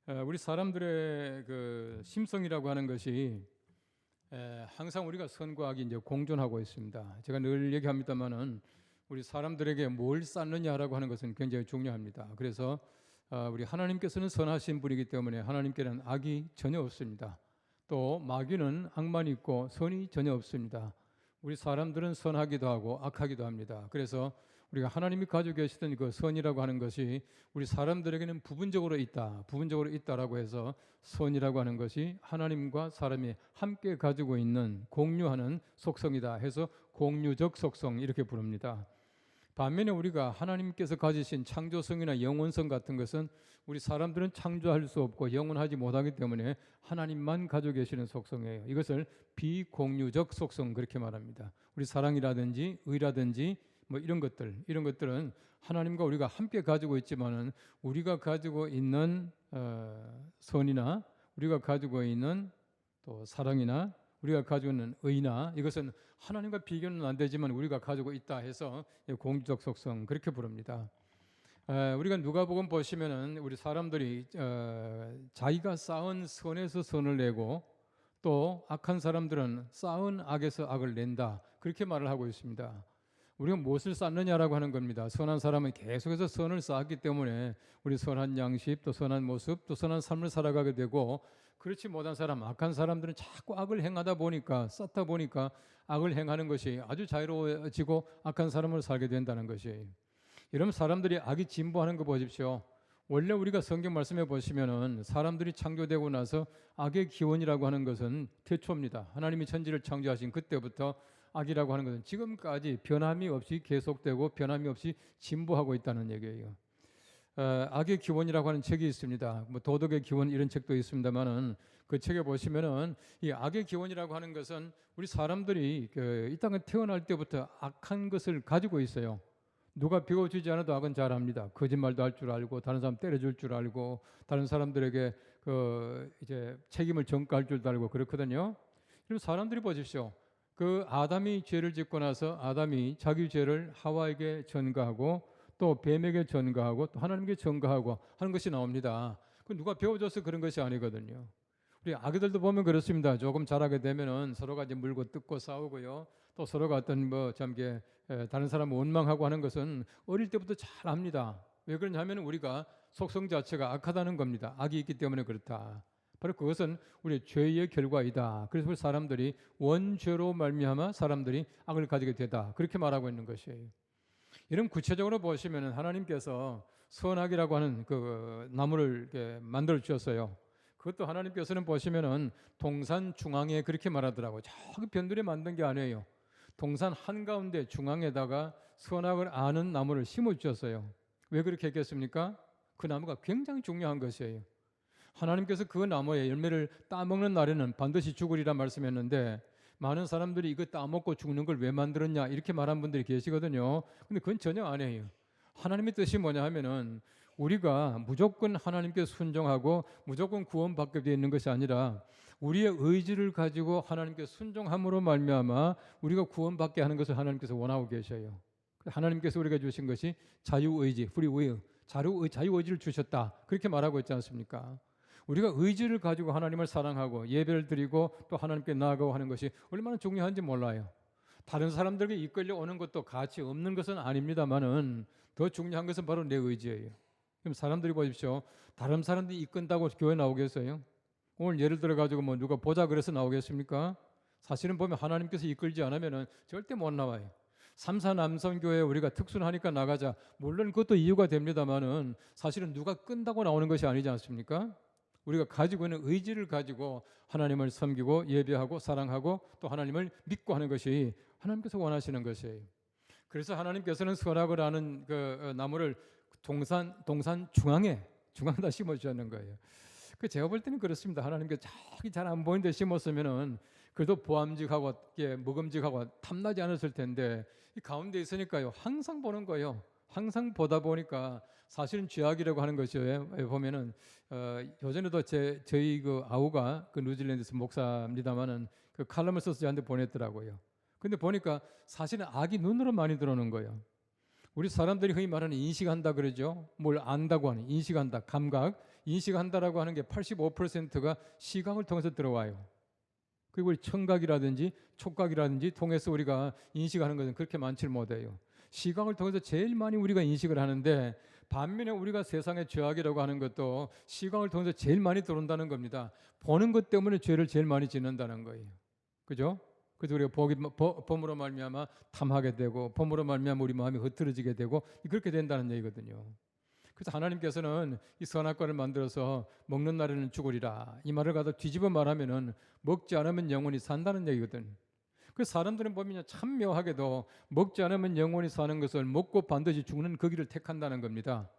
우리 사람들의 그 심성이라고 하는 것이 항상 우리가 선과 악이 이제 공존하고 있습니다. 제가 늘 얘기합니다만은 우리 사람들에게 뭘 쌓느냐라고 하는 것은 굉장히 중요합니다. 그래서 우리 하나님께서는 선하신 분이기 때문에 하나님께는 악이 전혀 없습니다. 또 마귀는 악만 있고 선이 전혀 없습니다. 우리 사람들은 선하기도 하고 악하기도 합니다. 그래서 우리가 하나님이 가지고 계시던 그 선이라고 하는 것이 우리 사람들에게는 부분적으로 있다라고 해서 선이라고 하는 것이 하나님과 사람이 함께 가지고 있는 공유하는 속성이다 해서 공유적 속성 이렇게 부릅니다. 반면에 우리가 하나님께서 가지신 창조성이나 영원성 같은 것은 우리 사람들은 창조할 수 없고 영원하지 못하기 때문에 하나님만 가지고 계시는 속성이에요. 이것을 비공유적 속성 그렇게 말합니다. 우리 사랑이라든지 의라든지 뭐 이런 것들은 하나님과 우리가 함께 가지고 있지만은 우리가 가지고 있는 선이나 우리가 가지고 있는 또 사랑이나 우리가 가지고 있는 의나 이것은 하나님과 비교는 안 되지만 우리가 가지고 있다 해서 공유적 속성 그렇게 부릅니다. 우리가 누가복음 보시면은 우리 사람들이 자기가 쌓은 선에서 선을 내고 또 악한 사람들은 쌓은 악에서 악을 낸다 그렇게 말을 하고 있습니다. 우리가 무엇을 쌓느냐라고 하는 겁니다. 선한 사람은 계속해서 선을 쌓았기 때문에 우리 선한 양식 또 선한 모습 또 선한 삶을 살아가게 되고 그렇지 못한 사람 악한 사람들은 자꾸 악을 행하다 보니까 쌓다 보니까 악을 행하는 것이 아주 자유로워지고 악한 사람으로 살게 된다는 것이에요. 이런 사람들이 악이 진보하는 거 보십시오. 원래 우리가 성경 말씀해 보시면은 사람들이 창조되고 나서 악의 기원이라고 하는 것은 태초입니다. 하나님이 천지를 창조하신 그때부터 악이라고 하는 것은 지금까지 변함이 없이 계속되고 변함이 없이 진보하고 있다는 얘기예요. 악의 기원이라고 하는 책이 있습니다. 뭐 도덕의 기원 이런 책도 있습니다만은 그 책에 보시면은 이 악의 기원이라고 하는 것은 우리 사람들이 이 땅에 태어날 때부터 악한 것을 가지고 있어요. 누가 배워주지 않아도 악은 잘합니다. 거짓말도 할 줄 알고 다른 사람 때려줄 줄 알고 다른 사람들에게 이제 책임을 전가할 줄도 알고 그렇거든요. 그럼 사람들이 보십시오. 그 아담이 죄를 짓고 나서 아담이 자기 죄를 하와에게 전가하고 또 뱀에게 전가하고 또 하나님께 전가하고 하는 것이 나옵니다. 그 누가 배워줘서 그런 것이 아니거든요. 우리 아기들도 보면 그렇습니다. 조금 자라게 되면은 서로가 이제 물고 뜯고 싸우고요. 또 서로가 어떤 다른 사람을 원망하고 하는 것은 어릴 때부터 잘 압니다. 왜 그러냐면 우리가 속성 자체가 악하다는 겁니다. 악이 있기 때문에 그렇다. 바로 그것은 우리의 죄의 결과이다. 그래서 우리 사람들이 원죄로 말미암아 사람들이 악을 가지게 되다. 그렇게 말하고 있는 것이에요. 이런 구체적으로 보시면 하나님께서 선악이라고 하는 그 나무를 만들어 주셨어요. 그것도 하나님께서는 보시면은 동산 중앙에 그렇게 말하더라고요. 저기 변두리에 만든 게 아니에요. 동산 한가운데 중앙에다가 선악을 아는 나무를 심어 주셨어요. 왜 그렇게 했겠습니까? 그 나무가 굉장히 중요한 것이에요. 하나님께서 그 나무의 열매를 따먹는 날에는 반드시 죽으리라 말씀했는데 많은 사람들이 이거 따먹고 죽는 걸 왜 만들었냐 이렇게 말한 분들이 계시거든요. 근데 그건 전혀 아니에요. 하나님의 뜻이 뭐냐 하면은 우리가 무조건 하나님께 순종하고 무조건 구원받게 되어 있는 것이 아니라 우리의 의지를 가지고 하나님께 순종함으로 말미암아 우리가 구원받게 하는 것을 하나님께서 원하고 계셔요. 하나님께서 우리가 주신 것이 자유의지, free will, 자유의지를 주셨다. 그렇게 말하고 있지 않습니까? 우리가 의지를 가지고 하나님을 사랑하고 예배를 드리고 또 하나님께 나아가고 하는 것이 얼마나 중요한지 몰라요. 다른 사람들에게 이끌려 오는 것도 가치 없는 것은 아닙니다만은 더 중요한 것은 바로 내 의지예요. 그럼 사람들이 보십시오. 다른 사람들이 이끈다고 교회 나오겠어요? 오늘 예를 들어 가지고 뭐 누가 보자 그래서 나오겠습니까? 사실은 보면 하나님께서 이끌지 않으면은 절대 못 나와요. 삼사남성교회 우리가 특순하니까 나가자. 물론 그것도 이유가 됩니다만은 사실은 누가 끈다고 나오는 것이 아니지 않습니까? 우리가 가지고 있는 의지를 가지고 하나님을 섬기고 예배하고 사랑하고 또 하나님을 믿고 하는 것이 하나님께서 원하시는 것이에요. 그래서 하나님께서는 선악을 아는 그 나무를 동산 중앙에다 심어 주셨는 거예요. 그 제가 볼 때는 그렇습니다. 하나님께서 저기 잘 안 보이는 데 심었으면은 그래도 보암직하고 먹음직하고 탐나지 않았을 텐데 이 가운데 있으니까요. 항상 보는 거예요. 항상 보다 보니까 사실은 죄악이라고 하는 것이에요. 보면은 요전에도 저희 그 아우가 그 뉴질랜드에서 목사입니다만은 그 칼럼을 써서 저한테 보냈더라고요. 근데 보니까 사실은 악이 눈으로 많이 들어오는 거예요. 우리 사람들이 흔히 말하는 인식한다 그러죠. 뭘 안다고 하는 인식한다, 감각. 인식한다라고 하는 게 85%가 시각을 통해서 들어와요. 그리고 우리 청각이라든지 촉각이라든지 통해서 우리가 인식하는 것은 그렇게 많지 못해요. 시각을 통해서 제일 많이 우리가 인식을 하는데, 반면에 우리가 세상의 죄악이라고 하는 것도 시각을 통해서 제일 많이 들어온다는 겁니다. 보는 것 때문에 죄를 제일 많이 짓는다는 거예요. 그죠? 그래서 우리가 범으로 말미암아 탐하게 되고, 범으로 말미암아 우리 마음이 흐트러지게 되고, 그렇게 된다는 얘기거든요. 그래서 하나님께서는 이 선악과를 만들어서 먹는 날에는 죽으리라, 이 말을 갖다 뒤집어 말하면은 먹지 않으면 영원히 산다는 얘기거든. 그 사람들은 보면 참 묘하게도 먹지 않으면 영원히 사는 것을 먹고 반드시 죽는 그 길을 택한다는 겁니다.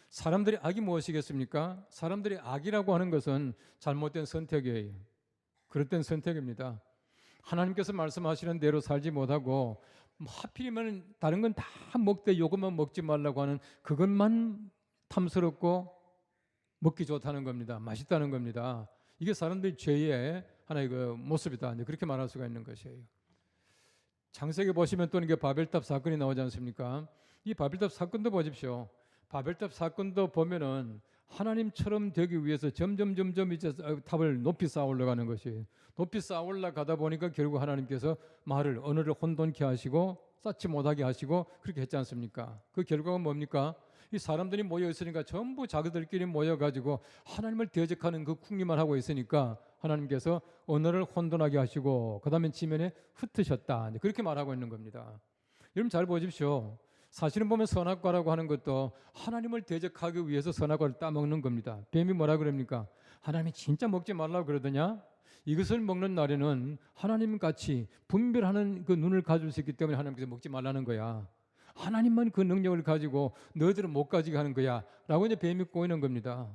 사람들의 악이 무엇이겠습니까? 사람들의 악이라고 하는 것은 잘못된 선택이에요. 그릇된 선택입니다. 하나님께서 말씀하시는 대로 살지 못하고 하필이면 다른 건 다 먹되 이것만 먹지 말라고 하는 그것만 탐스럽고 먹기 좋다는 겁니다. 맛있다는 겁니다. 이게 사람들의 죄의 하나의 그 모습이다, 그렇게 말할 수가 있는 것이에요. 창세기 보시면 또 이게 바벨탑 사건이 나오지 않습니까? 이 바벨탑 사건도 보십시오. 바벨탑 사건도 보면은 하나님처럼 되기 위해서 점점 이제 탑을 높이 쌓아 올라가는 것이, 높이 쌓아 올라가다 보니까 결국 하나님께서 말을, 언어를 혼돈케 하시고 쌓지 못하게 하시고 그렇게 했지 않습니까? 그 결과가 뭡니까? 이 사람들이 모여 있으니까 전부 자기들끼리 모여 가지고 하나님을 대적하는 그 궁리만 하고 있으니까 하나님께서 언어를 혼돈하게 하시고 그다음에 지면에 흩으셨다, 그렇게 말하고 있는 겁니다. 여러분 잘 보십시오. 사실은 보면 선악과라고 하는 것도 하나님을 대적하기 위해서 선악과를 따먹는 겁니다. 뱀이 뭐라 그럽니까? 하나님이 진짜 먹지 말라고 그러더냐? 이것을 먹는 날에는 하나님같이 분별하는 그 눈을 가질 수 있기 때문에 하나님께서 먹지 말라는 거야. 하나님만 그 능력을 가지고 너희들은 못 가지게 하는 거야 라고 이제 뱀이 꼬이는 겁니다.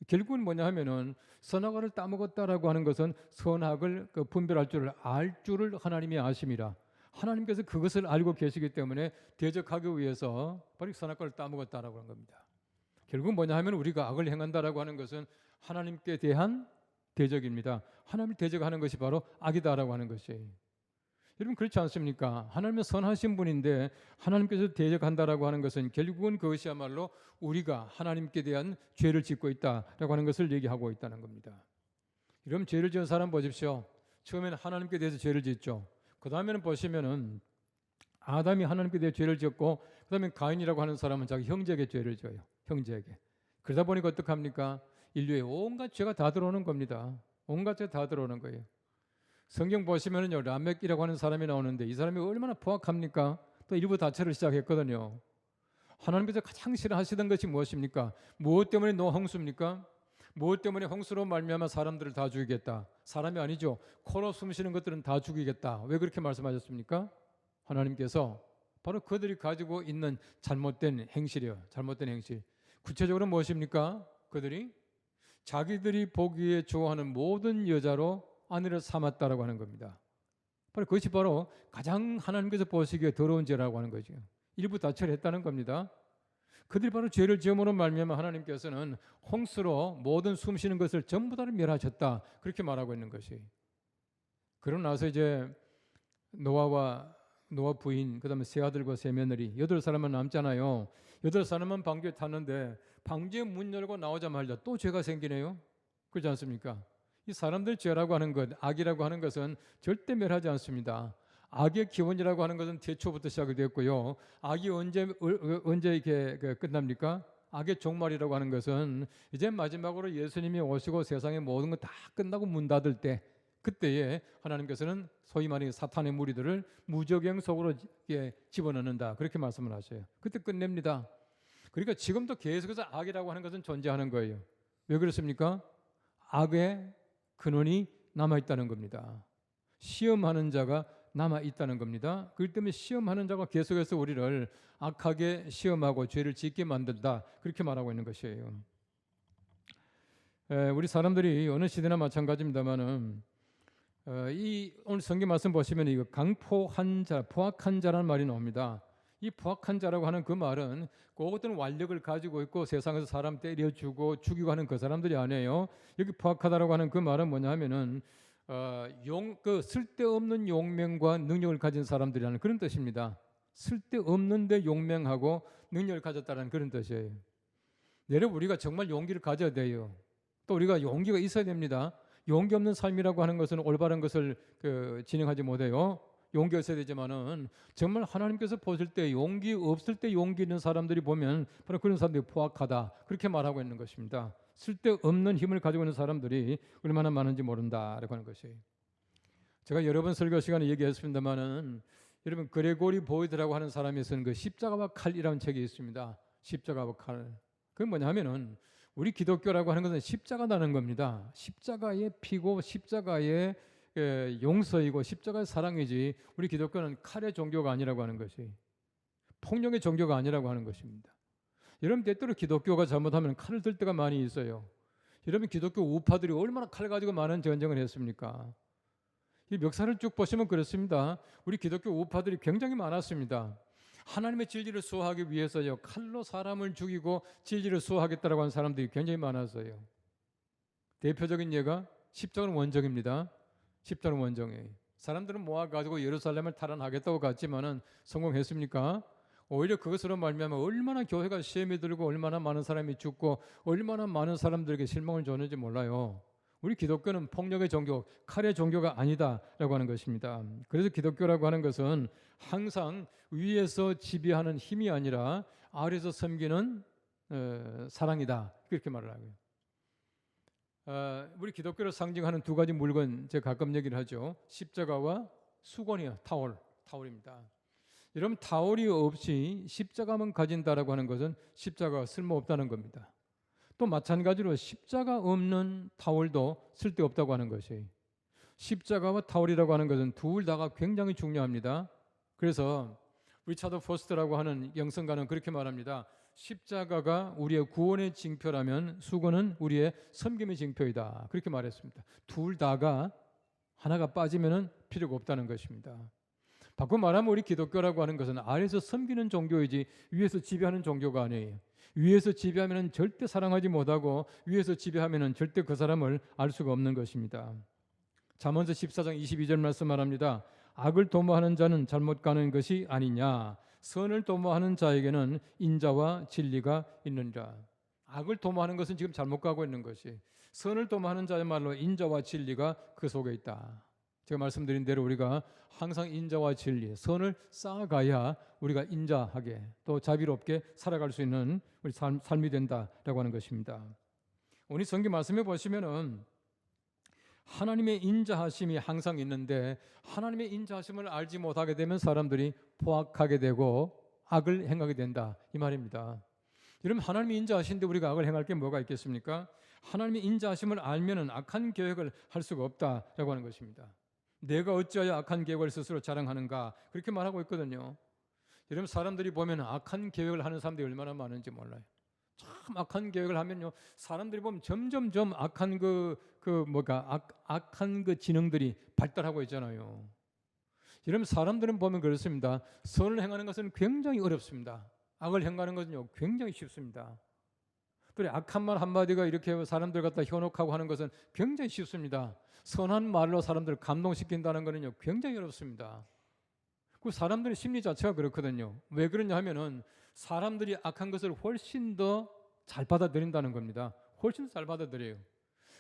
결국은 뭐냐 하면은 선악과를 따먹었다라고 하는 것은 선악을 그 분별할 줄을 알 줄을 하나님이 아심이라. 하나님께서 그것을 알고 계시기 때문에 대적하기 위해서 바로 선악과를 따먹었다라고 하는 겁니다. 결국은 뭐냐 하면 우리가 악을 행한다라고 하는 것은 하나님께 대한 대적입니다. 하나님을 대적하는 것이 바로 악이다라고 하는 것이에요. 여러분 그렇지 않습니까? 하나님은 선하신 분인데 하나님께서 대적한다라고 하는 것은 결국은 그것이야말로 우리가 하나님께 대한 죄를 짓고 있다라고 하는 것을 얘기하고 있다는 겁니다. 여러분 죄를 지은 사람 보십시오. 처음에는 하나님께 대해서 죄를 짓죠. 그 다음에는 보시면은 아담이 하나님께 대해 죄를 지었고, 그 다음에 가인이라고 하는 사람은 자기 형제에게 죄를 져요. 형제에게. 그러다 보니까 어떡합니까? 인류에 온갖 죄가 다 들어오는 겁니다. 온갖 죄 다 들어오는 거예요. 성경 보시면은요, 라멕이라고 하는 사람이 나오는데 이 사람이 얼마나 포악합니까? 또 일부 다처를 시작했거든요. 하나님께서 가장 싫어하시던 것이 무엇입니까? 무엇 때문에 노아 홍수입니까? 무엇 때문에 홍수로 말미암아 사람들을 다 죽이겠다. 사람이 아니죠. 코로 숨쉬는 것들은 다 죽이겠다. 왜 그렇게 말씀하셨습니까? 하나님께서 바로 그들이 가지고 있는 잘못된 행실이요. 잘못된 행실. 구체적으로 무엇입니까? 그들이 자기들이 보기에 좋아하는 모든 여자로 아내를 삼았다라고 하는 겁니다. 바로 그것이 바로 가장 하나님께서 보시기에 더러운 죄라고 하는 거죠. 일부 다처를 했다는 겁니다. 그들이 바로 죄를 지음으로 말미암아 하나님께서는 홍수로 모든 숨쉬는 것을 전부 다를 멸하셨다, 그렇게 말하고 있는 것이. 그러고 나서 이제 노아 부인, 그다음에 세 아들과 세 며느리 8사람만 남잖아요. 8사람만 방주에 탔는데 방주에 문 열고 나오자마자 또 죄가 생기네요. 그렇지 않습니까? 이 사람들 죄라고 하는 것, 악이라고 하는 것은 절대 멸하지 않습니다. 악의 기원이라고 하는 것은 태초부터 시작이 됐고요. 악이 언제 이렇게 끝납니까? 악의 종말이라고 하는 것은 이제 마지막으로 예수님이 오시고 세상의 모든 것 다 끝나고 문 닫을 때, 그때에 하나님께서는 소위 말하는 사탄의 무리들을 무저갱 속으로 집어넣는다, 그렇게 말씀을 하셔요. 그때 끝냅니다. 그러니까 지금도 계속해서 악이라고 하는 것은 존재하는 거예요. 왜 그렇습니까? 악의 근원이 남아있다는 겁니다. 시험하는 자가 남아있다는 겁니다. 그렇기 때문에 시험하는 자가 계속해서 우리를 악하게 시험하고 죄를 짓게 만든다, 그렇게 말하고 있는 것이에요. 우리 사람들이 어느 시대나 마찬가지입니다만은 이 오늘 성경 말씀 보시면 이거 강포한 자, 포악한 자라는 말이 나옵니다. 이 포악한 자라고 하는 그 말은 그 어떤 완력을 가지고 있고 세상에서 사람 때려주고 죽이고 하는 그 사람들이 아니에요. 여기 포악하다라고 하는 그 말은 뭐냐 하면은 쓸데없는 용맹과 능력을 가진 사람들이라는 그런 뜻입니다. 쓸데없는데 용맹하고 능력을 가졌다는 그런 뜻이에요. 여러분, 우리가 정말 용기를 가져야 돼요. 또 우리가 용기가 있어야 됩니다. 용기 없는 삶이라고 하는 것은 올바른 것을 진행하지 못해요. 용기가 있어야 되지만은 정말 하나님께서 보실 때 용기 없을 때 용기 있는 사람들이 보면 바로 그런 사람들이 포악하다, 그렇게 말하고 있는 것입니다. 쓸데없는 힘을 가지고 있는 사람들이 얼마나 많은지 모른다라고 하는 것이에요. 제가 여러 번 설교 시간에 얘기했습니다만은 여러분, 그레고리 보이드라고 하는 사람이 쓴 그 십자가와 칼이라는 책이 있습니다. 십자가와 칼. 그게 뭐냐면은 우리 기독교라고 하는 것은 십자가라는 겁니다. 십자가의 피고 십자가의 용서이고 십자가의 사랑이지, 우리 기독교는 칼의 종교가 아니라고 하는 것이, 폭력의 종교가 아니라고 하는 것입니다. 여러분, 때때로 기독교가 잘못하면 칼을 들 때가 많이 있어요. 여러분, 기독교 우파들이 얼마나 칼 가지고 많은 전쟁을 했습니까? 이 역사를 쭉 보시면 그렇습니다. 우리 기독교 우파들이 굉장히 많았습니다. 하나님의 진리를 수호하기 위해서요, 칼로 사람을 죽이고 진리를 수호하겠다라고 하는 사람들이 굉장히 많았어요. 대표적인 예가 십자가는 원정입니다. 십자가는 원정이에요. 사람들은 모아가지고 예루살렘을 탈환하겠다고 갔지만은 성공했습니까? 오히려 그것으로 말미암아 얼마나 교회가 시험이 들고 얼마나 많은 사람이 죽고 얼마나 많은 사람들에게 실망을 줬는지 몰라요. 우리 기독교는 폭력의 종교, 칼의 종교가 아니다라고 하는 것입니다. 그래서 기독교라고 하는 것은 항상 위에서 지배하는 힘이 아니라 아래에서 섬기는 사랑이다, 그렇게 말을 하고요. 우리 기독교를 상징하는 두 가지 물건, 제가 가끔 얘기를 하죠. 십자가와 수건이요, 타올입니다. 여러분, 타올이 없이 십자가만 가진다라고 하는 것은 십자가가 쓸모없다는 겁니다. 또 마찬가지로 십자가 없는 타올도 쓸데없다고 하는 것이에요. 십자가와 타올이라고 하는 것은 둘 다가 굉장히 중요합니다. 그래서 리차드 포스터라고 하는 영성가는 그렇게 말합니다. 십자가가 우리의 구원의 징표라면 수건은 우리의 섬김의 징표이다, 그렇게 말했습니다. 둘 다가 하나가 빠지면 필요가 없다는 것입니다. 바꿔 말하면 우리 기독교라고 하는 것은 아래에서 섬기는 종교이지 위에서 지배하는 종교가 아니에요. 위에서 지배하면 절대 사랑하지 못하고 위에서 지배하면 절대 그 사람을 알 수가 없는 것입니다. 잠언서 14장 22절 말씀 말합니다. 악을 도모하는 자는 잘못 가는 것이 아니냐, 선을 도모하는 자에게는 인자와 진리가 있느니라. 악을 도모하는 것은 지금 잘못 가고 있는 것이, 선을 도모하는 자야말로 인자와 진리가 그 속에 있다. 제가 말씀드린 대로 우리가 항상 인자와 진리, 선을 쌓아가야 우리가 인자하게 또 자비롭게 살아갈 수 있는 우리 삶이 된다라고 하는 것입니다. 오늘 성경 말씀에 보시면은 하나님의 인자하심이 항상 있는데 하나님의 인자하심을 알지 못하게 되면 사람들이 포악하게 되고 악을 행하게 된다, 이 말입니다. 여러분, 하나님이 인자하신데 우리가 악을 행할 게 뭐가 있겠습니까? 하나님의 인자하심을 알면은 악한 계획을 할 수가 없다라고 하는 것입니다. 내가 어찌하여 악한 계획을 스스로 자랑하는가, 그렇게 말하고 있거든요. 여러분, 사람들이 보면 악한 계획을 하는 사람들이 얼마나 많은지 몰라요. 참 악한 계획을 하면요, 사람들이 보면 점점점 악한 악한 그 지능들이 발달하고 있잖아요. 여러분, 사람들은 보면 그렇습니다. 선을 행하는 것은 굉장히 어렵습니다. 악을 행하는 것은요, 굉장히 쉽습니다. 그래, 악한 말 한마디가 이렇게 사람들 갖다 현혹하고 하는 것은 굉장히 쉽습니다. 선한 말로 사람들을 감동시킨다는 것은요, 굉장히 어렵습니다. 그 사람들의 심리 자체가 그렇거든요. 왜 그러냐 하면은 사람들이 악한 것을 훨씬 더 잘 받아들인다는 겁니다. 훨씬 더 잘 받아들여요.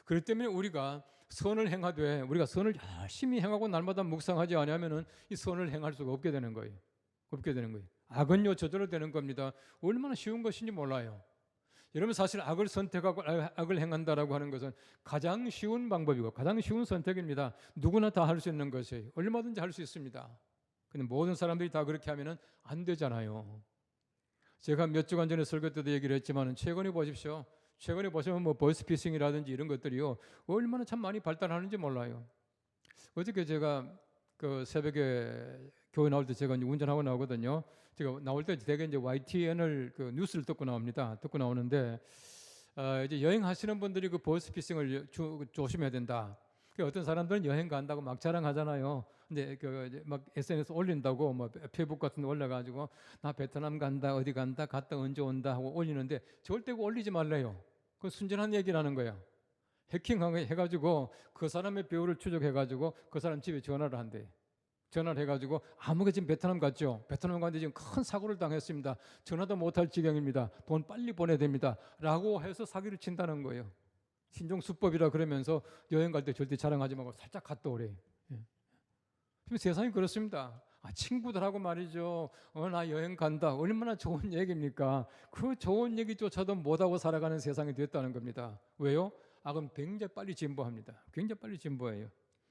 그렇기 때문에 우리가 선을 행하되 우리가 선을 열심히 행하고 날마다 묵상하지 않으면은 이 선을 행할 수가 없게 되는 거예요. 없게 되는 거예요. 악은요, 저절로 되는 겁니다. 얼마나 쉬운 것인지 몰라요. 여러분, 사실 악을 선택하고 악을 행한다라고 하는 것은 가장 쉬운 방법이고 가장 쉬운 선택입니다. 누구나 다 할 수 있는 것이에요. 얼마든지 할 수 있습니다. 근데 모든 사람들이 다 그렇게 하면은 안 되잖아요. 제가 몇 주간 전에 설교 때도 얘기를 했지만 최근에 보십시오. 최근에 보시면 뭐 보이스피싱이라든지 이런 것들이요, 얼마나 참 많이 발달하는지 몰라요. 어저께 제가 그 새벽에 교회 나올 때 제가 이제 운전하고 나오거든요. 제가 나올 때 대개 이제 YTN을 그 뉴스를 듣고 나옵니다. 듣고 나오는데 이제 여행하시는 분들이 그 보이스피싱을 조심해야 된다. 어떤 사람들은 여행 간다고 막 자랑하잖아요. 근데 막 SNS 올린다고 뭐 페이북 같은 데 올려가지고 나 베트남 간다, 어디 간다, 갔다 언제 온다 하고 올리는데 절대 올리지 말래요. 그 순진한 얘기라는 거야. 해킹 해가지고 그 사람의 배우를 추적해가지고 그 사람 집에 전화를 한대. 전화를 해가지고 아무개 지금 베트남 갔죠. 베트남 갔는데 지금 큰 사고를 당했습니다. 전화도 못할 지경입니다. 돈 빨리 보내야 됩니다. 라고 해서 사기를 친다는 거예요. 신종수법이라 그러면서 여행 갈 때 절대 자랑하지 말고 살짝 갔다 오래. 예. 지금 세상이 그렇습니다. 친구들하고 말이죠. 나 여행 간다. 얼마나 좋은 얘기입니까? 그 좋은 얘기조차도 못하고 살아가는 세상이 됐다는 겁니다. 왜요? 악은 굉장히 빨리 진보합니다. 굉장히 빨리 진보해요.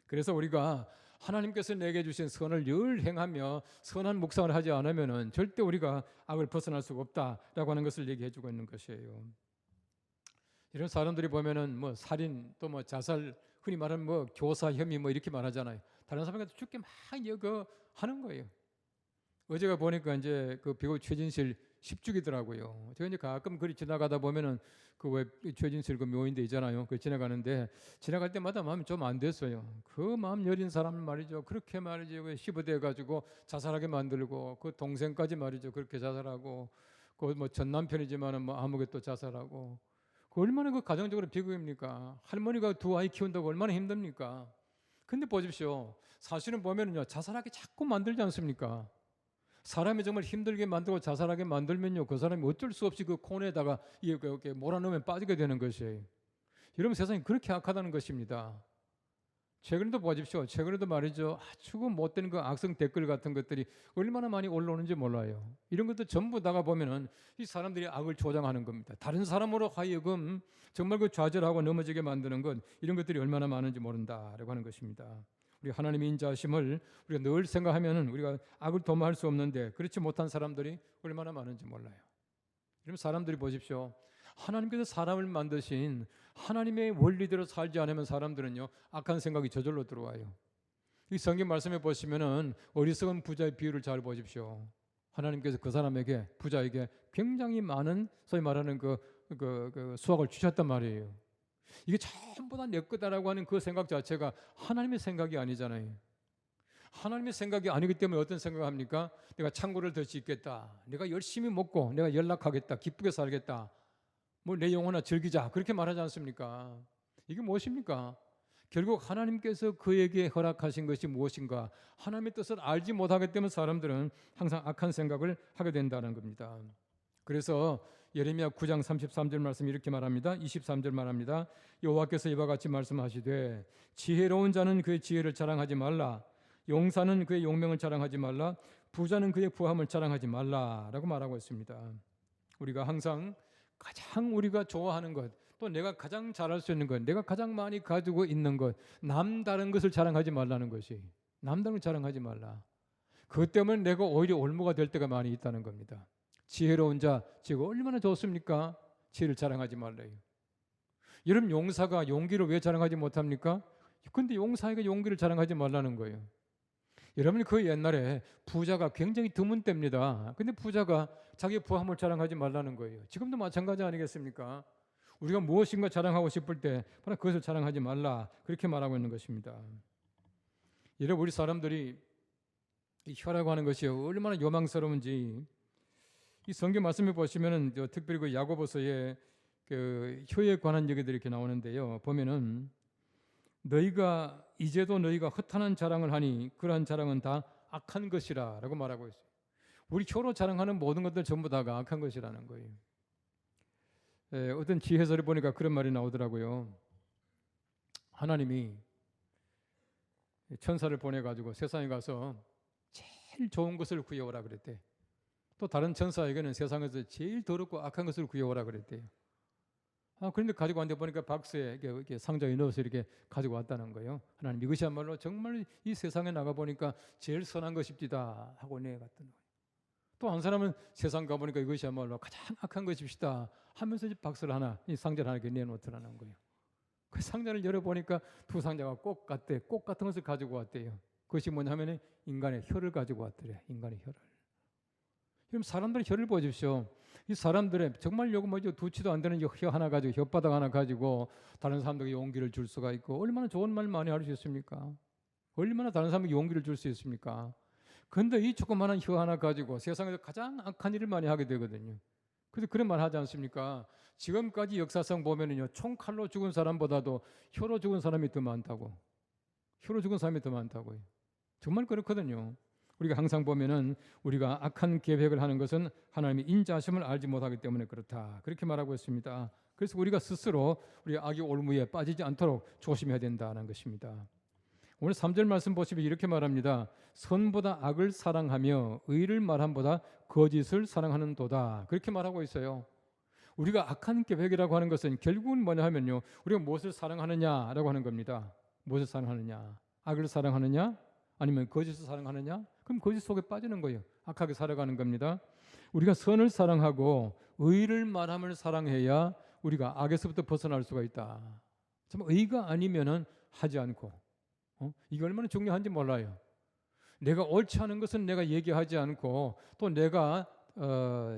그래서 우리가 하나님께서 내게 주신 선을 늘 행하며 선한 묵상을 하지 않으면 절대 우리가 악을 벗어날 수가 없다라고 하는 것을 얘기해 주고 있는 것이에요. 이런 사람들이 보면은 뭐 살인 또 뭐 자살 흔히 말하는 뭐 교사 혐의 뭐 이렇게 말하잖아요. 다른 사람한테 죽게 막 하는 거예요. 어제가 보니까 이제 그 배우 최진실 10주기더라고요. 제가 이제 가끔 그리 지나가다 보면은 그 왜 최진실 그 묘인데 있잖아요. 그 지나가는데 지나갈 때마다 마음이 좀 안 됐어요. 그 마음 여린 사람 말이죠. 그렇게 말이죠. 왜 15대 가지고 자살하게 만들고 그 동생까지 말이죠. 그렇게 자살하고 그 뭐 전 남편이지만은 뭐 아무개 또 자살하고 그 얼마나 그 가정적으로 비극입니까? 할머니가 두 아이 키운다고 얼마나 힘듭니까? 근데 보십시오. 사실은 보면은요, 자살하게 자꾸 만들지 않습니까? 사람이 정말 힘들게 만들고 자살하게 만들면요, 그 사람이 어쩔 수 없이 그 코너에다가 이렇게 몰아넣으면 빠지게 되는 것이에요. 여러분, 세상이 그렇게 악하다는 것입니다. 최근에도 보십시오. 최근에도 말이죠. 아주 못된 그 악성 댓글 같은 것들이 얼마나 많이 올라오는지 몰라요. 이런 것도 전부 다가 보면은 이 사람들이 악을 조장하는 겁니다. 다른 사람으로 하여금 정말 그 좌절하고 넘어지게 만드는 것, 이런 것들이 얼마나 많은지 모른다라고 하는 것입니다. 우리 하나님의 인자하심을 우리가 늘 생각하면은 우리가 악을 도모할 수 없는데 그렇지 못한 사람들이 얼마나 많은지 몰라요. 여러분, 사람들이 보십시오. 하나님께서 사람을 만드신 하나님의 원리대로 살지 않으면 사람들은요, 악한 생각이 저절로 들어와요. 이 성경 말씀에 보시면은 어리석은 부자의 비유를 잘 보십시오. 하나님께서 그 사람에게, 부자에게 굉장히 많은 소위 말하는 그 수확을 주셨단 말이에요. 이게 전부 다 내 거다라고 하는 그 생각 자체가 하나님의 생각이 아니잖아요. 하나님의 생각이 아니기 때문에 어떤 생각을 합니까? 내가 창고를 더 짓겠다. 내가 열심히 먹고 내가 연락하겠다. 기쁘게 살겠다. 뭐 내 영혼아 즐기자. 그렇게 말하지 않습니까? 이게 무엇입니까? 결국 하나님께서 그에게 허락하신 것이 무엇인가? 하나님의 뜻을 알지 못하기 때문에 사람들은 항상 악한 생각을 하게 된다는 겁니다. 그래서 예레미야 9장 33절 말씀 이렇게 말합니다. 23절 말합니다. 여호와께서 이와 같이 말씀하시되 지혜로운 자는 그의 지혜를 자랑하지 말라. 용사는 그의 용명을 자랑하지 말라. 부자는 그의 부함을 자랑하지 말라라고 말하고 있습니다. 우리가 항상 가장 우리가 좋아하는 것, 또 내가 가장 잘할 수 있는 것, 내가 가장 많이 가지고 있는 것, 남다른 것을 자랑하지 말라는 것이, 남다른 걸 자랑하지 말라. 그것 때문에 내가 오히려 올무가 될 때가 많이 있다는 겁니다. 지혜로운 자, 지혜가 얼마나 좋습니까? 지혜를 자랑하지 말래요. 여러분, 용사가 용기를 왜 자랑하지 못합니까? 근데 용사에게 용기를 자랑하지 말라는 거예요. 여러분이 그 옛날에 부자가 굉장히 드문 때입니다. 근데 부자가 자기 부함을 자랑하지 말라는 거예요. 지금도 마찬가지 아니겠습니까? 우리가 무엇인가 자랑하고 싶을 때 바로 그것을 자랑하지 말라. 그렇게 말하고 있는 것입니다. 여러분, 우리 사람들이 이 혀라고 하는 것이 얼마나 요망스러운지 이 성경 말씀에 보시면은 특별히 그 야고보서에 그 혀에 관한 얘기들이 이렇게 나오는데요. 보면은 너희가 이제도 너희가 허탄한 자랑을 하니 그러한 자랑은 다 악한 것이라라고 말하고 있어요. 우리 혀로 자랑하는 모든 것들 전부 다가 악한 것이라는 거예요. 어떤 지혜서를 보니까 그런 말이 나오더라고요. 하나님이 천사를 보내가지고 세상에 가서 제일 좋은 것을 구해오라 그랬대. 또 다른 천사에게는 세상에서 제일 더럽고 악한 것을 구해오라 그랬대요. 그런데 가지고 왔는데 보니까 박스에 이렇게 상자에 넣어서 이렇게 가지고 왔다는 거예요. 하나님, 이것이야말로 정말 이 세상에 나가 보니까 제일 선한 것입니다 하고 내갔던 거예요. 또 한 사람은 세상 가보니까 이것이야말로 가장 악한 것입시다 하면서 박스를 하나, 이 상자를 하나 이렇게 내놓더라는 거예요. 그 상자를 열어보니까 두 상자가 꽃 같대. 꽃 같은 것을 가지고 왔대요. 그것이 뭐냐면 인간의 혀를 가지고 왔더래. 인간의 혀를. 그럼 사람들의 혀를 보십시오. 이 사람들의 정말 요거 뭐죠? 두치도 안 되는 혀 하나 가지고, 혓바닥 하나 가지고 다른 사람들에게 용기를 줄 수가 있고, 얼마나 좋은 말 많이 할 수 있습니까? 얼마나 다른 사람에게 용기를 줄 수 있습니까? 그런데 이 조그마한 혀 하나 가지고 세상에서 가장 악한 일을 많이 하게 되거든요. 그래서 그런 말 하지 않습니까? 지금까지 역사상 보면은요, 총칼로 죽은 사람보다도 혀로 죽은 사람이 더 많다고. 혀로 죽은 사람이 더 많다고요. 정말 그렇거든요. 우리가 항상 보면은 우리가 악한 계획을 하는 것은 하나님의 인자하심을 알지 못하기 때문에 그렇다. 그렇게 말하고 있습니다. 그래서 우리가 스스로 우리 악의 올무에 빠지지 않도록 조심해야 된다는 것입니다. 오늘 3절 말씀 보시면 이렇게 말합니다. 선보다 악을 사랑하며 의를 말함보다 거짓을 사랑하는 도다. 그렇게 말하고 있어요. 우리가 악한 계획이라고 하는 것은 결국은 뭐냐 하면요, 우리가 무엇을 사랑하느냐라고 하는 겁니다. 무엇을 사랑하느냐? 악을 사랑하느냐? 아니면 거짓을 사랑하느냐? 그럼 거짓 속에 빠지는 거예요. 악하게 살아가는 겁니다. 우리가 선을 사랑하고 의를 말함을 사랑해야 우리가 악에서부터 벗어날 수가 있다. 정말 의가 아니면은 하지 않고, 이게 얼마나 중요한지 몰라요. 내가 옳지 않은 것은 내가 얘기하지 않고, 또 내가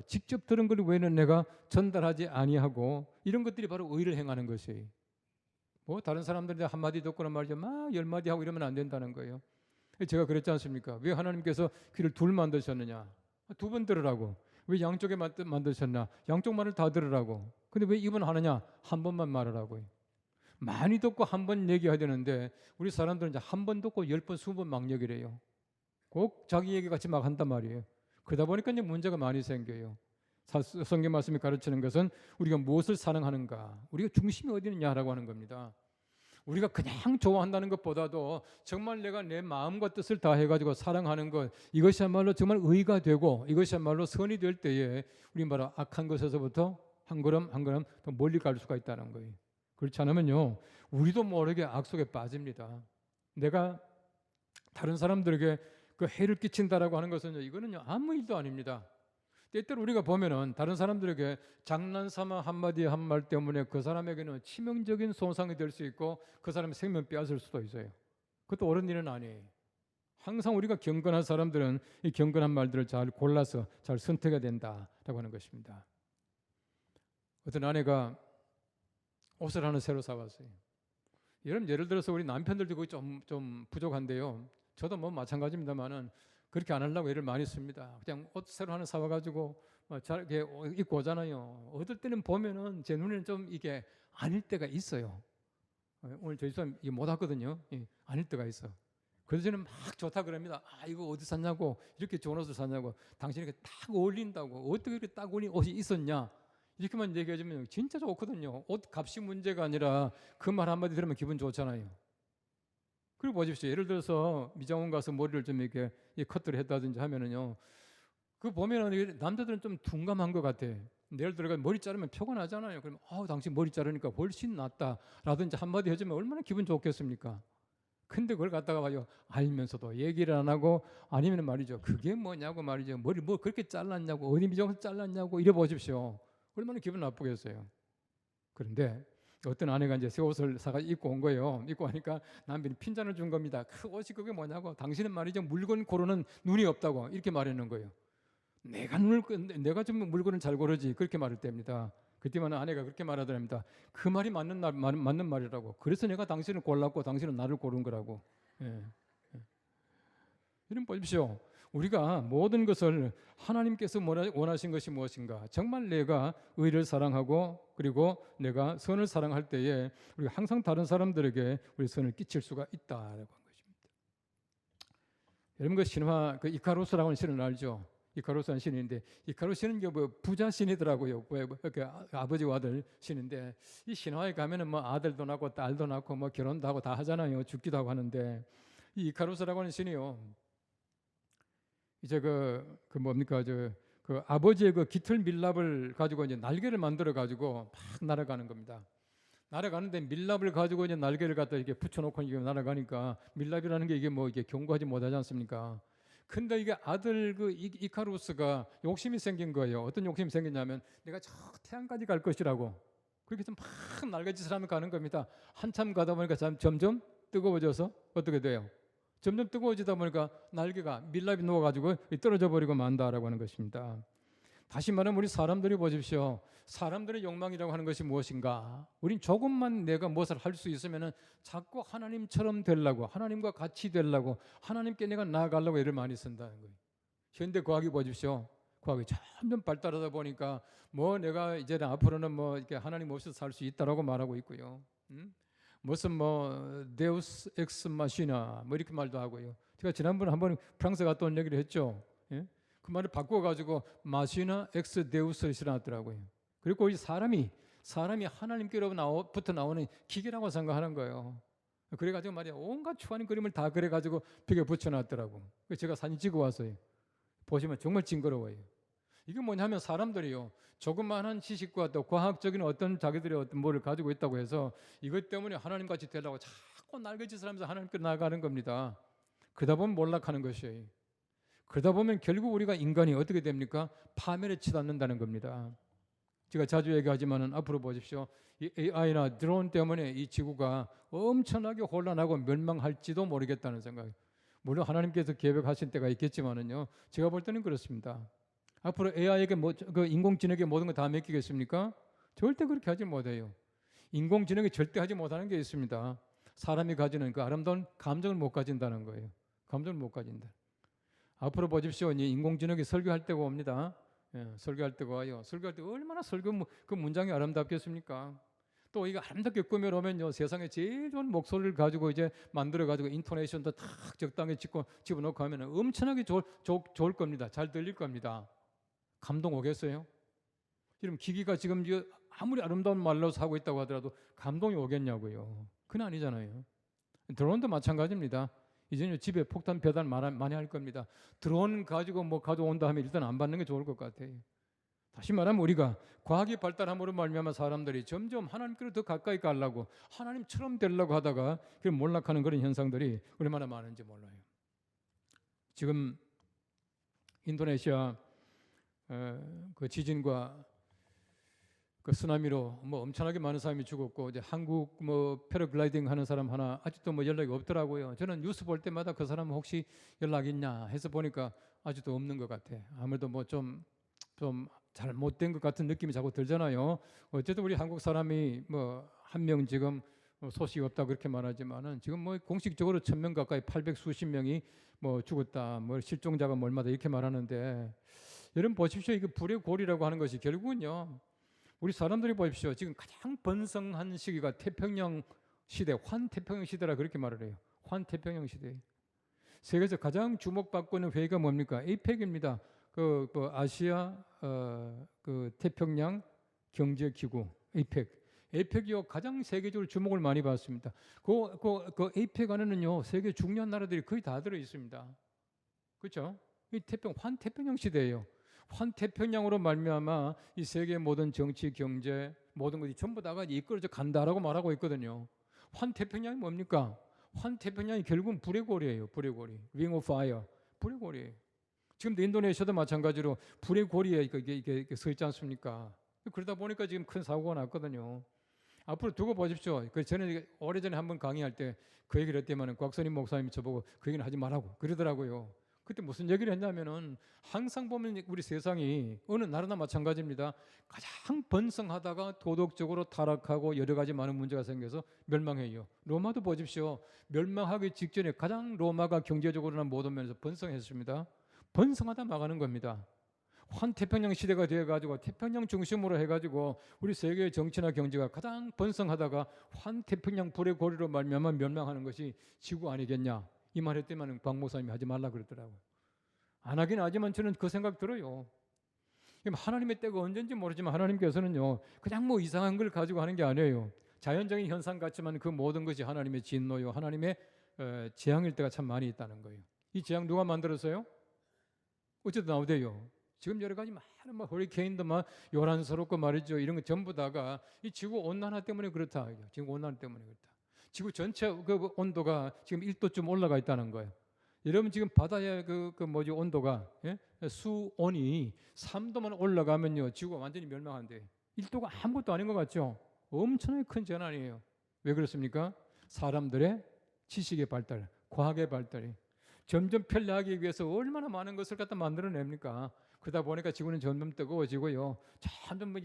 직접 들은 걸 외에는 내가 전달하지 아니하고, 이런 것들이 바로 의를 행하는 것이에요. 뭐 다른 사람들이 한마디 듣고는 말이죠, 막 10마디 하고 이러면 안 된다는 거예요. 제가 그랬지 않습니까? 왜 하나님께서 귀를 둘 만드셨느냐? 2번 들으라고. 왜 양쪽에 만드셨나? 양쪽 말을 다 들으라고. 근데 왜 입은 하느냐? 한 번만 말하라고요. 많이 듣고 한 번 얘기해야 되는데 우리 사람들은 이제 한 번 듣고 10번, 20번 막 얘기를 꼭 자기 얘기 같이 막 한단 말이에요. 그러다 보니까 이제 문제가 많이 생겨요. 성경 말씀이 가르치는 것은 우리가 무엇을 사랑하는가, 우리가 중심이 어디 있느냐라고 하는 겁니다. 우리가 그냥 좋아한다는 것보다도 정말 내가 내 마음과 뜻을 다해가지고 사랑하는 것, 이것이야말로 정말 의가 되고 이것이야말로 선이 될 때에 우리 바로 악한 것에서부터 한 걸음 한 걸음 더 멀리 갈 수가 있다는 거예요. 그렇지 않으면요, 우리도 모르게 악 속에 빠집니다. 내가 다른 사람들에게 그 해를 끼친다라고 하는 것은요, 이거는요 아무 일도 아닙니다. 때때로 우리가 보면은 다른 사람들에게 장난삼아 한마디 한 말 때문에 그 사람에게는 치명적인 손상이 될 수 있고 그 사람의 생명 빼앗을 수도 있어요. 그것도 옳은 일은 아니에요. 항상 우리가 경건한 사람들은 이 경건한 말들을 잘 골라서 잘 선택해야 된다라고 하는 것입니다. 어떤 아내가 옷을 하나 새로 사왔어요. 여러분, 예를 들어서 우리 남편들도 그거 좀 부족한데요. 저도 뭐 마찬가지입니다만은 그렇게 안 하려고 애를 많이 씁니다. 그냥 옷 새로 하나 사와가지고 잘 이렇게 입고 오잖아요. 어떨 때는 보면은 제 눈에는 좀 이게 아닐 때가 있어요. 오늘 저희 집사람 이게 못 왔거든요. 아닐 때가 있어. 그래서 저는 막 좋다 그럽니다. 아, 이거 어디 샀냐고, 이렇게 좋은 옷을 샀냐고, 당신에게 딱 어울린다고, 어떻게 이렇게 딱 어울린 옷이 있었냐, 이렇게만 얘기해주면 진짜 좋거든요. 옷 값이 문제가 아니라 그 말 한마디 들으면 기분 좋잖아요. 그리고 보십시오. 예를 들어서 미장원 가서 머리를 좀 이렇게 커트를 했다든지 하면은요, 그 보면은 남자들은 좀 둔감한 것 같아. 예를 들어가 머리 자르면 표가 나잖아요. 그러면 당신 머리 자르니까 훨씬 낫다라든지 한마디 해주면 얼마나 기분 좋겠습니까? 근데 그걸 갖다가 봐요, 알면서도 얘기를 안 하고, 아니면 말이죠, 그게 뭐냐고 말이죠, 머리 뭐 그렇게 잘랐냐고, 어디 미장원 잘랐냐고 이래 보십시오. 얼마나 기분 나쁘겠어요. 그런데 어떤 아내가 이제 새 옷을 사가 입고 온 거예요. 입고 하니까 남편이 핀잔을 준 겁니다. 그 옷이 그게 뭐냐고, 당신은 말이죠 물건 고르는 눈이 없다고 이렇게 말하는 거예요. 내가 좀 물건을 잘 고르지, 그렇게 말할 때입니다. 그때만 아내가 그렇게 말하더랍니다. 그 말이 맞는 말이라고. 그래서 내가 당신을 골랐고 당신은 나를 고른 거라고. 예. 이런 보십시오. 우리가 모든 것을 하나님께서 원하신 것이 무엇인가, 정말 내가 의를 사랑하고 그리고 내가 선을 사랑할 때에 우리가 항상 다른 사람들에게 우리 선을 끼칠 수가 있다라고 한 것입니다. 여러분, 그 신화, 그 이카루스라고 하는 신을 알죠? 이카루스라는 신인데, 이카루스 신은 뭐 부자 신이더라고요. 아버지와 아들 신인데, 이 신화에 가면은 뭐 아들도 낳고 딸도 낳고 뭐 결혼도 하고 다 하잖아요. 죽기도 하고 하는데, 이 이카루스라고 하는 신이요, 이제 그 뭡니까, 그 아버지의 그 깃털 밀랍을 가지고 이제 날개를 만들어 가지고 막 날아가는 겁니다. 날아가는데 밀랍을 가지고 이제 날개를 갖다 이렇게 붙여놓고 이게 날아가니까, 밀랍이라는 게 이게 뭐 이게 견고하지 못하지 않습니까? 근데 이게 아들 그 이카루스가 욕심이 생긴 거예요. 어떤 욕심이 생겼냐면, 내가 저 태양까지 갈 것이라고. 그렇게 해서 막 날개짓을 하면 가는 겁니다. 한참 가다 보니까 점점 뜨거워져서 어떻게 돼요? 점점 뜨거워지다 보니까 날개가 밀랍이 녹아가지고 떨어져 버리고 만다라고 하는 것입니다. 다시 말하면 우리 사람들이 보십시오. 사람들의 욕망이라고 하는 것이 무엇인가? 우린 조금만 내가 무엇을 할 수 있으면 자꾸 하나님처럼 되려고, 하나님과 같이 되려고, 하나님께 내가 나아가려고 애를 많이 쓴다는 거예요. 현대 과학이 보십시오. 과학이 점점 발달하다 보니까 뭐 내가 이제는 앞으로는 뭐 이렇게 하나님 없이도 살 수 있다라고 말하고 있고요. 무슨 뭐 데우스 엑스 마시나 뭐 이렇게 말도 하고요. 제가 지난번에 한번 프랑스 갔다 온 얘기를 했죠. 예? 그 말을 바꿔가지고 마시나 엑스 데우스를 실어놨더라고요. 그리고 이 사람이 하나님께로부터 나오는 기계라고 생각하는 거예요. 그래가지고 말이야 온갖 추하는 그림을 다 그래가지고 벽에 붙여놨더라고. 제가 사진 찍어 왔어요. 보시면 정말 징그러워요. 이게 뭐냐면 사람들이요 조그마한 지식과 또 과학적인 어떤 자기들의 어떤 뭐를 가지고 있다고 해서 이것 때문에 하나님같이 되려고 자꾸 날개짓을 하면서 하나님께로 나아가는 겁니다. 그러다 보면 몰락하는 것이에요. 그러다 보면 결국 우리가 인간이 어떻게 됩니까? 파멸에 치닫는다는 겁니다. 제가 자주 얘기하지만은 앞으로 보십시오. 이 AI나 드론 때문에 이 지구가 엄청나게 혼란하고 멸망할지도 모르겠다는 생각. 물론 하나님께서 계획하신 때가 있겠지만은요. 제가 볼 때는 그렇습니다. 앞으로 AI에게 그 인공지능에게 모든 거 다 맡기겠습니까? 절대 그렇게 하지 못해요. 인공지능이 절대 하지 못하는 게 있습니다. 사람이 가지는 그 아름다운 감정을 못 가진다는 거예요. 감정을 못 가진다. 앞으로 보십시오. 인공지능이 설교할 때가 옵니다. 예, 설교할 때가 와요. 설교할 때 얼마나 그 문장이 아름답겠습니까? 또 이거 아름답게 꾸며놓으면요 세상에 제일 좋은 목소리를 가지고 이제 만들어가지고 인토네이션도 탁 적당히 집어넣고 하면 엄청나게 좋을 겁니다. 잘 들릴 겁니다. 감동 오겠어요? 지금 기기가 지금 아무리 아름다운 말로 하고 있다고 하더라도 감동이 오겠냐고요. 그건 아니잖아요. 드론도 마찬가지입니다. 이제는 집에 폭탄 배달 많이 할 겁니다. 드론 가지고 뭐 가져온다 하면 일단 안 받는 게 좋을 것 같아요. 다시 말하면 우리가 과학이 발달함으로 말미암아 사람들이 점점 하나님께로 더 가까이 가려고 하나님처럼 되려고 하다가 몰락하는 그런 현상들이 얼마나 많은지 몰라요. 지금 인도네시아 그 지진과 그 쓰나미로 뭐 엄청나게 많은 사람이 죽었고 이제 한국 뭐 패러글라이딩 하는 사람 하나 아직도 뭐 연락이 없더라고요. 저는 뉴스 볼 때마다 그 사람 혹시 연락 있냐 해서 보니까 아직도 없는 것 같아. 아무래도 뭐 좀 잘못된 것 같은 느낌이 자꾸 들잖아요. 어쨌든 우리 한국 사람이 뭐 한 명 지금 소식이 없다 그렇게 말하지만은 지금 뭐 공식적으로 1,000명 가까이 800 수십 명이 뭐 죽었다, 뭐 실종자가 뭐 얼마다 이렇게 말하는데 여러분 보십시오. 이거 불의 골이라고 하는 것이 결국은요. 우리 사람들이 보십시오. 지금 가장 번성한 시기가 태평양 시대, 환태평양 시대라 그렇게 말을 해요. 환태평양 시대. 세계에서 가장 주목받고 있는 회의가 뭡니까? 에이펙입니다. 그 아시아 그 태평양 경제기구 에이펙. 에이펙이요 가장 세계적으로 주목을 많이 받습니다. 그 에이펙 안에는요 세계 중요한 나라들이 거의 다 들어 있습니다. 그렇죠? 이 환태평양 시대예요. 환태평양으로 말미암아 이 세계 모든 정치, 경제 모든 것이 전부 다가 이끌어져 간다라고 말하고 있거든요. 환태평양이 뭡니까? 환태평양이 결국은 불의 골이에요. 불의 골이. Ring of Fire. 불의 골이에요. 지금도 인도네시아도 마찬가지로 불의 골이에 이게 서 있지 않습니까? 그러다 보니까 지금 큰 사고가 났거든요. 앞으로 두고 보십시오. 저는 오래전에 한번 강의할 때 그 얘기를 했더니만 곽선임 목사님이 저보고 그 얘기는 하지 말라고 그러더라고요. 그때 무슨 얘기를 했냐면은 항상 보면 우리 세상이 어느 나라나 마찬가지입니다. 가장 번성하다가 도덕적으로 타락하고 여러 가지 많은 문제가 생겨서 멸망해요. 로마도 보십시오. 멸망하기 직전에 가장 로마가 경제적으로나 모든 면에서 번성했습니다. 번성하다 망하는 겁니다. 환태평양 시대가 되어가지고 태평양 중심으로 해가지고 우리 세계의 정치나 경제가 가장 번성하다가 환태평양 불의 고리로 말미암아 멸망하는 것이 지구 아니겠냐. 이 말 했더니만 박 목사님이 하지 말라 그러더라고요. 안 하긴 하지만 저는 그 생각 들어요. 하나님의 때가 언젠지 모르지만 하나님께서는요 그냥 뭐 이상한 걸 가지고 하는 게 아니에요. 자연적인 현상 같지만 그 모든 것이 하나님의 진노요 하나님의 재앙일 때가 참 많이 있다는 거예요. 이 재앙 누가 만들었어요? 어쨌든 나오대요. 지금 여러 가지 많은 뭐 허리케인도 막 요란스럽고 말이죠. 이런 거 전부 다가 이 지구 온난화 때문에 그렇다. 지금 온난화 때문에 그렇다. 지구 전체 그 온도가 지금 1도쯤 올라가 있다는 거예요. 여러분 지금 바다의 온도가 수온이 3도만 올라가면요 지구가 완전히 멸망한대. 1도가 아무것도 아닌 것 같죠? 엄청나게 큰 재난이에요. 왜 그렇습니까? 사람들의 지식의 발달, 과학의 발달이 점점 편리하기 위해서 얼마나 많은 것을 갖다 만들어냅니까? 그러다 보니까 지구는 점점 뜨거워지고요. 점점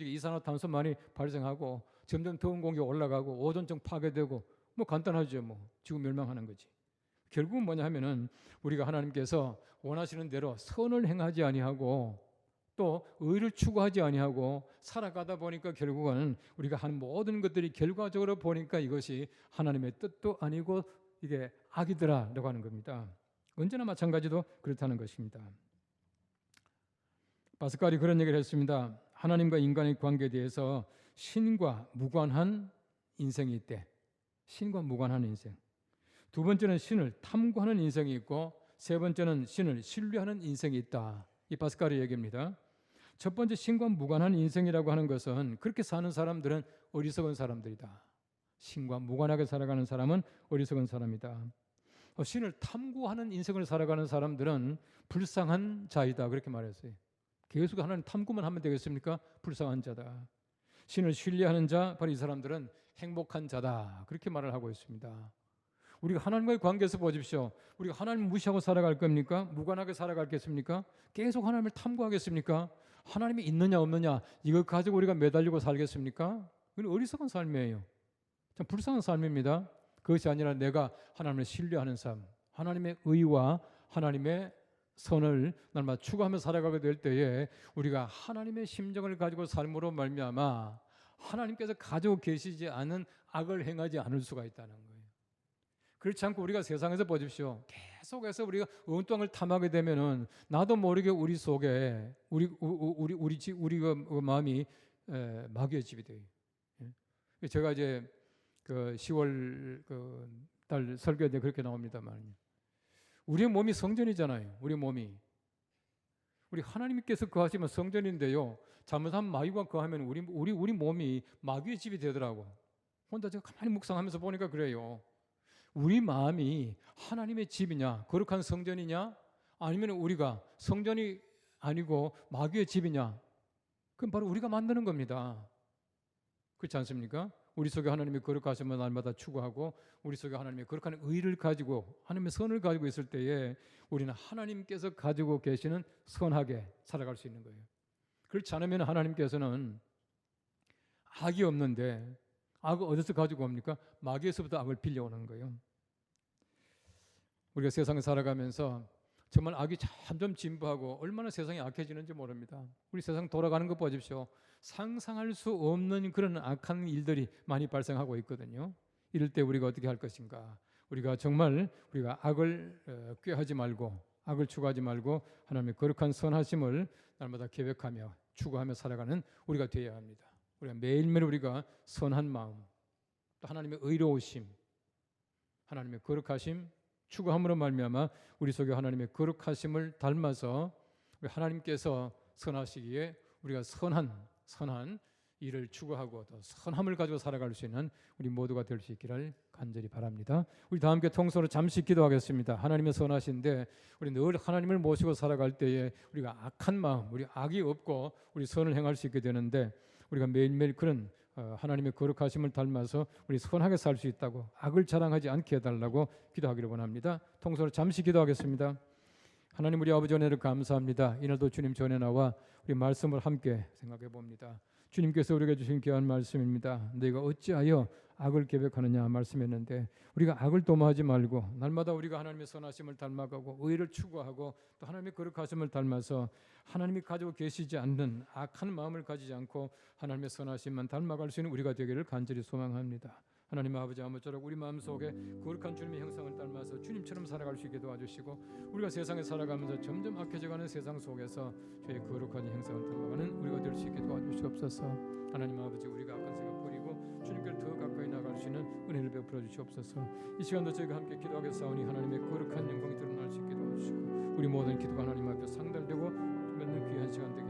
이산화탄소 많이 발생하고 점점 더운 공기가 올라가고 오존층 파괴되고 뭐 간단하죠. 뭐 지구 멸망하는 거지. 결국은 뭐냐 하면은 우리가 하나님께서 원하시는 대로 선을 행하지 아니하고 또 의를 추구하지 아니하고 살아가다 보니까 결국은 우리가 하는 모든 것들이 결과적으로 보니까 이것이 하나님의 뜻도 아니고 이게 악이더라라고 하는 겁니다. 언제나 마찬가지도 그렇다는 것입니다. 파스칼이 그런 얘기를 했습니다. 하나님과 인간의 관계에 대해서 신과 무관한 인생이 있대. 신과 무관한 인생. 두 번째는 신을 탐구하는 인생이 있고 세 번째는 신을 신뢰하는 인생이 있다. 이 파스칼의 얘기입니다. 첫 번째 신과 무관한 인생이라고 하는 것은 그렇게 사는 사람들은 어리석은 사람들이다. 신과 무관하게 살아가는 사람은 어리석은 사람이다. 신을 탐구하는 인생을 살아가는 사람들은 불쌍한 자이다. 그렇게 말했어요. 계속 하나님 탐구만 하면 되겠습니까? 불쌍한 자다. 신을 신뢰하는 자, 바로 이 사람들은 행복한 자다. 그렇게 말을 하고 있습니다. 우리가 하나님과의 관계에서 보십시오. 우리가 하나님 무시하고 살아갈 겁니까? 무관하게 살아가겠습니까? 계속 하나님을 탐구하겠습니까? 하나님이 있느냐 없느냐 이거 가지고 우리가 매달리고 살겠습니까? 그건 어리석은 삶이에요. 참 불쌍한 삶입니다. 그것이 아니라 내가 하나님을 신뢰하는 삶, 하나님의 의와 하나님의 선을 날마다 추구하며 살아가게 될 때에 우리가 하나님의 심정을 가지고 삶으로 말미암아 하나님께서 가지고 계시지 않은 악을 행하지 않을 수가 있다는 거예요. 그렇지 않고 우리가 세상에서 보십시오. 계속해서 우리가 엉뚱을 탐하게 되면은 나도 모르게 우리 속에 우리가 마음이 마귀의 집이 돼요. 제가 이제 그 10월 달 설교에 그렇게 나옵니다만 우리의 몸이 성전이잖아요. 우리 몸이 우리 하나님께서 거하시면 성전인데요. 잘못하면 마귀가 거하면 우리 몸이 마귀의 집이 되더라고. 혼자 제가 가만히 묵상하면서 보니까 그래요. 우리 마음이 하나님의 집이냐, 거룩한 성전이냐, 아니면 우리가 성전이 아니고 마귀의 집이냐? 그건 바로 우리가 만드는 겁니다. 그렇지 않습니까? 우리 속에 하나님의 거룩하심을 날마다 추구하고 우리 속에 하나님의 거룩한 의를 가지고 하나님의 선을 가지고 있을 때에 우리는 하나님께서 가지고 계시는 선하게 살아갈 수 있는 거예요. 그렇지 않으면 하나님께서는 악이 없는데 악을 어디서 가지고 옵니까? 마귀에서부터 악을 빌려오는 거예요. 우리가 세상에 살아가면서 정말 악이 점점 진보하고 얼마나 세상이 악해지는지 모릅니다. 우리 세상 돌아가는 거 보십시오. 상상할 수 없는 그런 악한 일들이 많이 발생하고 있거든요. 이럴 때 우리가 어떻게 할 것인가? 우리가 정말 우리가 악을 꾀하지 말고 악을 추구하지 말고 하나님의 거룩한 선하심을 날마다 계획하며 추구하며 살아가는 우리가 되어야 합니다. 우리가 매일매일 우리가 선한 마음, 또 하나님의 의로우심, 하나님의 거룩하심 추구함으로 말미암아 우리 속에 하나님의 거룩하심을 닮아서 우리 하나님께서 선하시기에 우리가 선한 일을 추구하고 또 선함을 가지고 살아갈 수 있는 우리 모두가 될 수 있기를 간절히 바랍니다. 우리 다 함께 통성으로 잠시 기도하겠습니다. 하나님의 선하신데 우리 늘 하나님을 모시고 살아갈 때에 우리가 악한 마음, 우리 악이 없고 우리 선을 행할 수 있게 되는데 우리가 매일매일 그런 하나님의 거룩하심을 닮아서 우리 선하게 살 수 있다고 악을 자랑하지 않게 해달라고 기도하기를 원합니다. 통성으로 잠시 기도하겠습니다. 하나님 우리 아버지 은혜를 감사합니다. 이날도 주님 전에 나와 우리 말씀을 함께 생각해 봅니다. 주님께서 우리에게 주신 귀한 말씀입니다. 너희가 어찌하여 악을 계획하느냐 말씀했는데 우리가 악을 도모하지 말고 날마다 우리가 하나님의 선하심을 닮아가고 의를 추구하고 또 하나님의 거룩하심을 닮아서 하나님이 가지고 계시지 않는 악한 마음을 가지지 않고 하나님의 선하심만 닮아갈 수 있는 우리가 되기를 간절히 소망합니다. 하나님 아버지 아무쪼록 우리 마음속에 거룩한 주님의 형상을 닮아서 주님처럼 살아갈 수 있게 도와주시고 우리가 세상에 살아가면서 점점 악해져가는 세상 속에서 주의 거룩한 형상을 닮아가는 우리가 될 수 있게 도와주시옵소서. 하나님 아버지 우리가 악한 생각 버리고 주님께를 더 가까이 나갈 수 있는 은혜를 베풀어 주시옵소서. 이 시간도 저희가 함께 기도하겠사오니 하나님의 거룩한 영광이 드러날 수 있게 도와주시고 우리 모든 기도가 하나님 앞에 상달되고 맺는 귀한 시간 되게